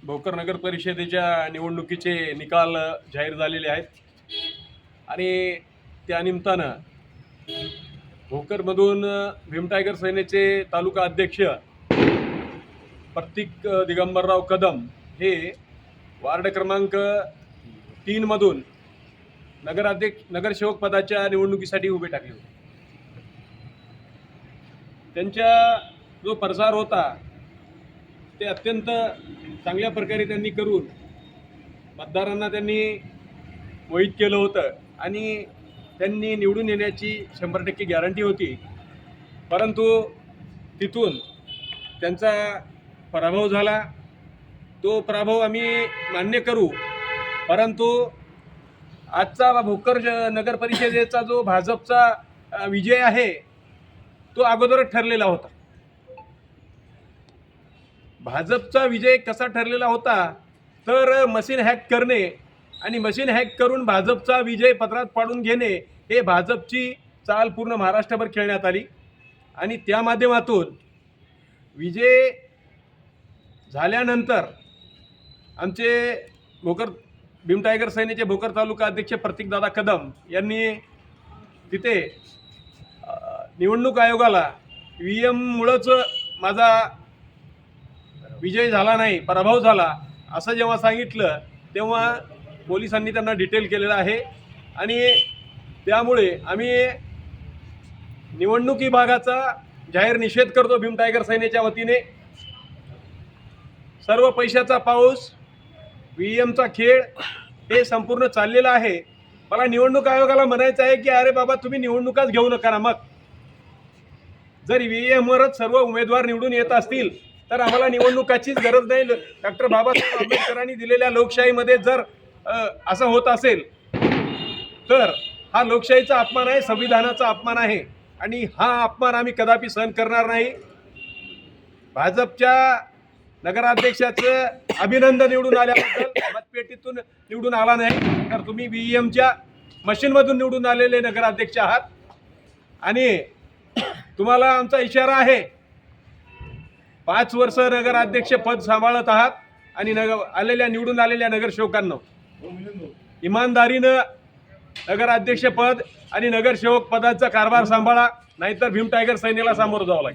भोकर नगर परिषदेच्या निवडणुकीचे निकाल जाहीर झालेले आहेत आणि त्या निमित्तानं भोकरमधून भीम टायगर सेनेचे तालुका अध्यक्ष प्रतीक दिगंबरराव कदम हे वार्ड क्रमांक 3 मधून नगरसेवक पदाच्या निवडणुकीसाठी उभे टाकले होते। त्यांचा जो प्रचार होता ते अत्यंत चांगल्या प्रकारे त्यांनी करून मतदारांना त्यांनी मोहित केलं होतं आणि त्यांनी निवडून येण्याची 100% गॅरंटी होती। परंतु तिथून त्यांचा पराभव झाला। तो पराभव आम्ही मान्य करू, परंतु आजचा भोकर नगर परिषदेचा जो भाजपचा विजय आहे तो अगोदरच ठरलेला होता। भाजपचा विजय कसा ठरलेला होता तर मशीन हॅक करणे आणि मशीन हॅक करून भाजपचा विजय पत्रात पाडून घेणे हे भाजपची चाल पूर्ण महाराष्ट्रभर खेळण्यात आली आणि त्या माध्यमातून विजय झाल्यानंतर आमचे भोकर भीम टायगर सेनेचे भोकर तालुका अध्यक्ष प्रतीकदादा कदम यांनी तिथे निवडणूक आयोगाला EVM-मुळेच माझा विजय झाला नाही, पराभव झाला असं जेव्हा सांगितलं तेव्हा पोलिसांनी त्यांना डिटेल केलेलं आहे आणि त्यामुळे आम्ही निवडणूक विभागाचा जाहीर निषेध करतो। भीम टायगर सेनेच्या वतीने सर्व पैशाचा पाऊस, EVM-चा खेळ हे संपूर्ण चाललेला आहे। मला निवडणूक आयोगाला म्हणायचं आहे की अरे बाबा, तुम्ही निवडणुकाच घेऊ नका ना। मग जर EVM-वरच सर्व उमेदवार निवडून येत असतील तर आम्हाला निवडणुकाचीच गरज नाही। डॉक्टर बाबासाहेब आंबेडकरांनी दिलेल्या लोकशाहीमध्ये जर असं होत असेल तर हा लोकशाहीचा अपमान आहे, संविधानाचा अपमान आहे आणि हा अपमान आम्ही कदापि सहन करणार नाही। भाजपच्या नगराध्यक्षाचं अभिनंदन निवडून आल्याबद्दल, मतपेटीतून निवडून आला नाही तर तुम्ही EVM-च्या मशीनमधून निवडून आलेले नगराध्यक्ष आहात आणि तुम्हाला आमचा इशारा आहे, 5 वर्ष नगराध्यक्ष पद सांभाळत आहात आणि निवडून आलेल्या नगरसेवकांना इमानदारीनं नगराध्यक्ष पद आणि नगरसेवक पदाचा कारभार सांभाळा, नाहीतर भीम टायगर सेनेला सामोरं जावं लागेल।